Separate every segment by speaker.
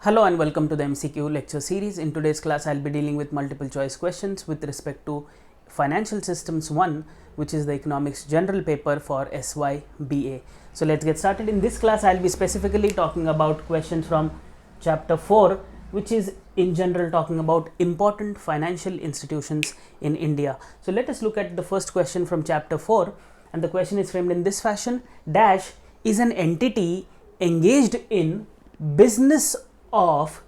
Speaker 1: Hello and welcome to the MCQ lecture series. In today's class, I'll be dealing with multiple choice questions with respect to Financial Systems 1, which is the economics general paper for SYBA. So let's get started. In this class, I'll be specifically talking about questions from chapter 4, which is in general talking about important financial institutions in India. So let us look at the first question from chapter 4, and the question is framed in this fashion: dash is an entity engaged in business of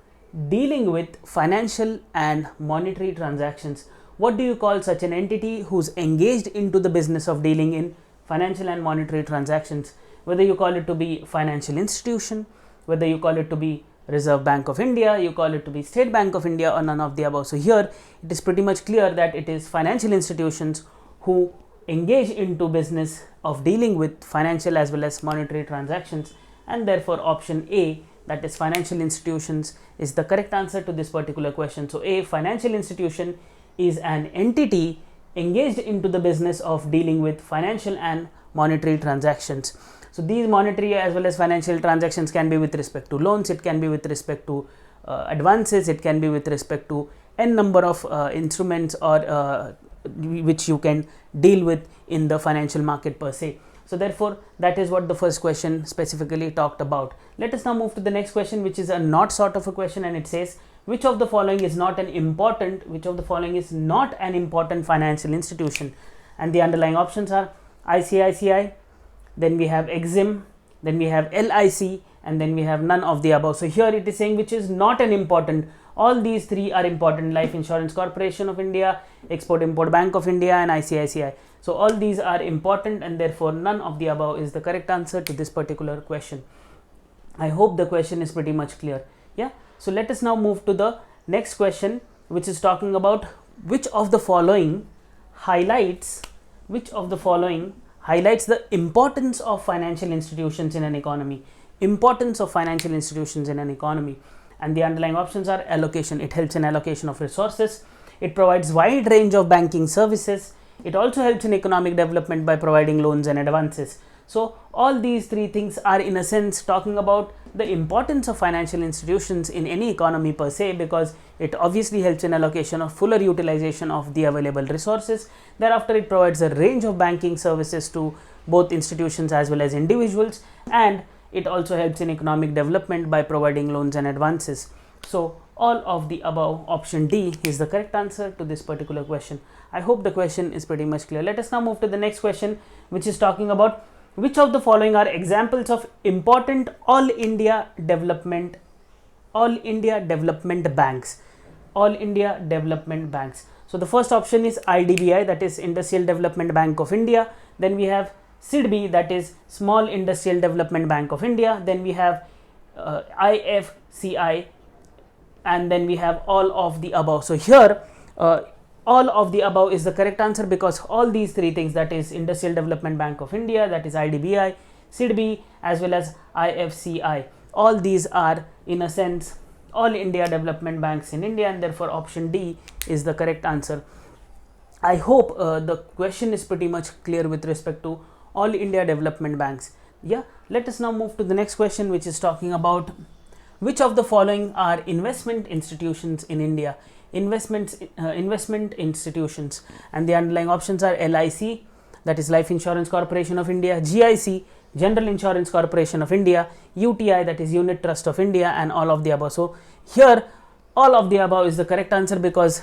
Speaker 1: dealing with financial and monetary transactions. What do you call such an entity who's engaged into the business of dealing in financial and monetary transactions? Whether you call it to be financial institution, whether you call it to be Reserve Bank of India, you call it to be State Bank of India, or none of the above. So here it is pretty much clear that it is financial institutions who engage into business of dealing with financial as well as monetary transactions, and therefore option A, that is financial institutions, is the correct answer to this particular question. So A, financial institution is an entity engaged into the business of dealing with financial and monetary transactions. So these monetary as well as financial transactions can be with respect to loans, it can be with respect to advances, it can be with respect to n number of instruments or which you can deal with in the financial market per se. So therefore that is what the first question specifically talked about. Let us now move to the next question, which is a not sort of a question, and it says which of the following is not an important financial institution, and the underlying options are ICICI, then we have Exim, then we have LIC, and then we have none of the above. So here it is saying which is not an important. All these three are important: Life Insurance Corporation of India, Export Import Bank of India, and ICICI. So all these are important, and therefore none of the above is the correct answer to this particular question. I hope the question is pretty much clear. Yeah. So let us now move to the next question, which is talking about which of the following highlights the importance of financial institutions in an economy. Importance of financial institutions in an economy. And the underlying options are allocation. It helps in allocation of resources. It provides wide range of banking services. It also helps in economic development by providing loans and advances. So all these three things are in a sense talking about the importance of financial institutions in any economy per se, because it obviously helps in allocation of fuller utilization of the available resources. Thereafter, it provides a range of banking services to both institutions as well as individuals, and it also helps in economic development by providing loans and advances. So all of the above, option D, is the correct answer to this particular question. I hope the question is pretty much clear. Let us now move to the next question, which is talking about which of the following are examples of important all India development banks. All India development banks. So the first option is IDBI, that is Industrial Development Bank of India. Then we have SIDBI, that is Small Industrial Development Bank of India. Then we have IFCI, and then we have all of the above. So here all of the above is the correct answer, because all these three things, that is Industrial Development Bank of India, that is IDBI, SIDBI, as well as IFCI, all these are in a sense all India development banks in India, and therefore option D is the correct answer. I hope the question is pretty much clear with respect to all India development banks. Yeah, let us now move to the next question, which is talking about which of the following are investment institutions in India. Investment institutions, and the underlying options are LIC, that is Life Insurance Corporation of India, GIC, General Insurance Corporation of India, UTI, that is Unit Trust of India, and all of the above. So here all of the above is the correct answer, because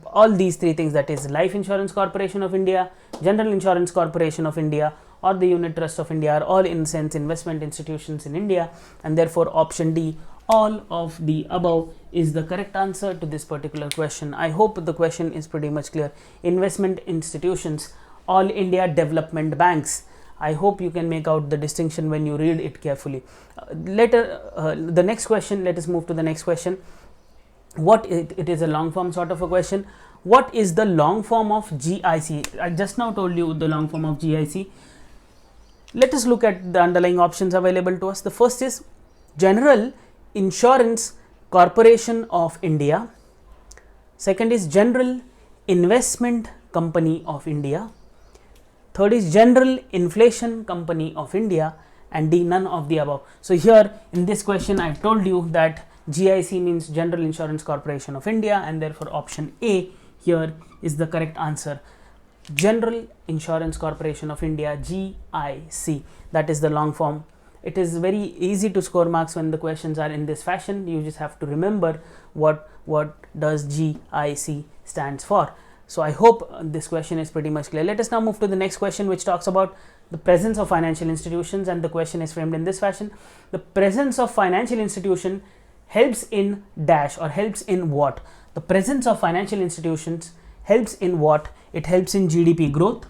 Speaker 1: all these three things, that is Life Insurance Corporation of India, General Insurance Corporation of India, or the Unit Trust of India, are all in sense investment institutions in India, and therefore option D, all of the above, is the correct answer to this particular question. I hope the question is pretty much clear. Investment institutions, all India development banks. I hope you can make out the distinction when you read it carefully. The next question, let us move to the next question. It is a long form sort of a question. What is the long form of GIC? I just now told you the long form of GIC. Let us look at the underlying options available to us. The first is General Insurance Corporation of India. Second is General Investment Company of India. Third is General Inflation Company of India, and D, none of the above. So here in this question I have told you that GIC means General Insurance Corporation of India, and therefore option A here is the correct answer. General Insurance Corporation of India, GIC, that is the long form. It is very easy to score marks when the questions are in this fashion. You just have to remember what does GIC stands for. So I hope this question is pretty much clear. Let us now move to the next question, which talks about the presence of financial institutions, and the question is framed in this fashion. The presence of financial institution helps in dash, or helps in what? The presence of financial institutions helps in what? It helps in GDP growth,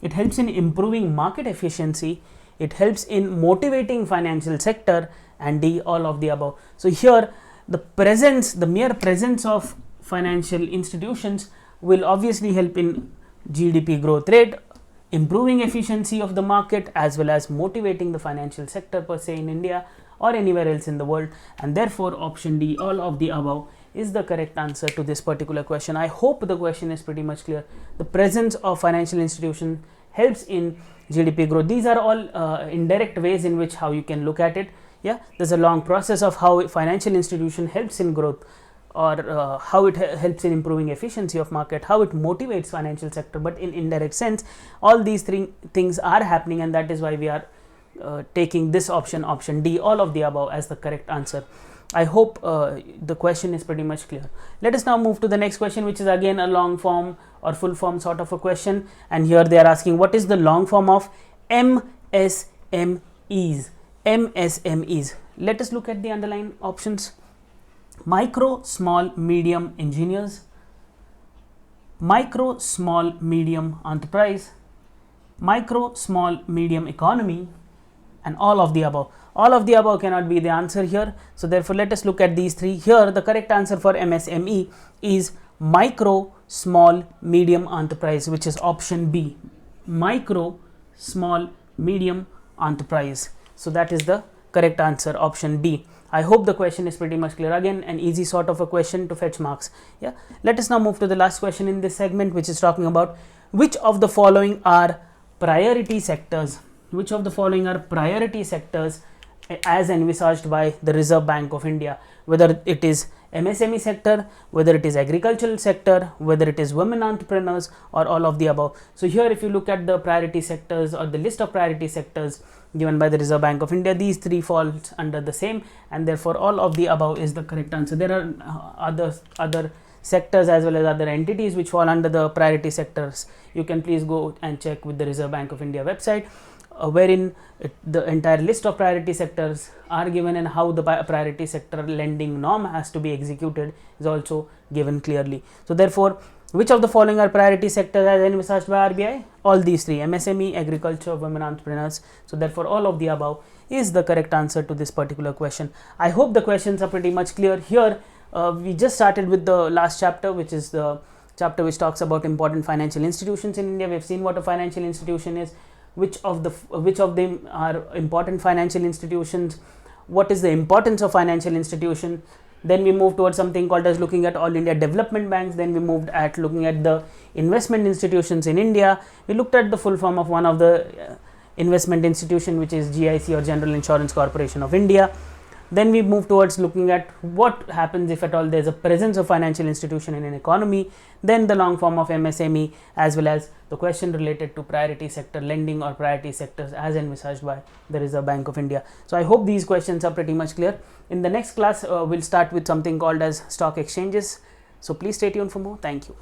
Speaker 1: it helps in improving market efficiency, it helps in motivating financial sector, and D, all of the above. So here the mere presence of financial institutions will obviously help in GDP growth rate, improving efficiency of the market, as well as motivating the financial sector per se in India or anywhere else in the world, and therefore option D, all of the above, is the correct answer to this particular question. I hope the question is pretty much clear. The presence of financial institution helps in GDP growth. These are all indirect ways in which how you can look at it. Yeah, there's a long process of how financial institution helps in growth, or how it helps in improving efficiency of market, how it motivates financial sector, but in indirect sense all these three things are happening, and that is why we are taking this option, option D, all of the above, as the correct answer. I hope the question is pretty much clear. Let us now move to the next question, which is again a long form or full form sort of a question, and here they are asking what is the long form of MSMEs. MSMEs. Let us look at the underlying options. Micro, small, medium engineers, micro, small, medium enterprise, micro, small, medium economy, and all of the above. All of the above cannot be the answer here. So therefore let us look at these three. Here the correct answer for MSME is micro, small, medium enterprise, which is option B, micro, small, medium enterprise. So that is the correct answer, option B. I hope the question is pretty much clear. Again, an easy sort of a question to fetch marks. Yeah. Let us now move to the last question in this segment, which is talking about which of the following are priority sectors. Which of the following are priority sectors as envisaged by the Reserve Bank of India, whether it is MSME sector, whether it is agricultural sector, whether it is women entrepreneurs, or all of the above. So here if you look at the priority sectors or the list of priority sectors given by the Reserve Bank of India, these three falls under the same, and therefore all of the above is the correct answer. There are other sectors as well as other entities which fall under the priority sectors. You can please go and check with the Reserve Bank of India website, wherein the entire list of priority sectors are given, and how the priority sector lending norm has to be executed is also given clearly. So therefore, which of the following are priority sectors as envisaged by RBI? All these three: MSME, agriculture, women entrepreneurs. So therefore all of the above is the correct answer to this particular question. I hope the questions are pretty much clear. Here we just started with the last chapter, which is the chapter which talks about important financial institutions in India. We have seen what a financial institution is, which of them are important financial institutions, what is the importance of financial institution. Then we moved towards something called as looking at all India development banks. Then we moved at looking at the investment institutions in India. We looked at the full form of one of the investment institution, which is GIC, or General Insurance Corporation of India. Then we move towards looking at what happens if at all there is a presence of financial institution in an economy. Then the long form of MSME, as well as the question related to priority sector lending or priority sectors as envisaged by the Reserve Bank of India. So I hope these questions are pretty much clear. In the next class, we'll start with something called as stock exchanges. So please stay tuned for more. Thank you.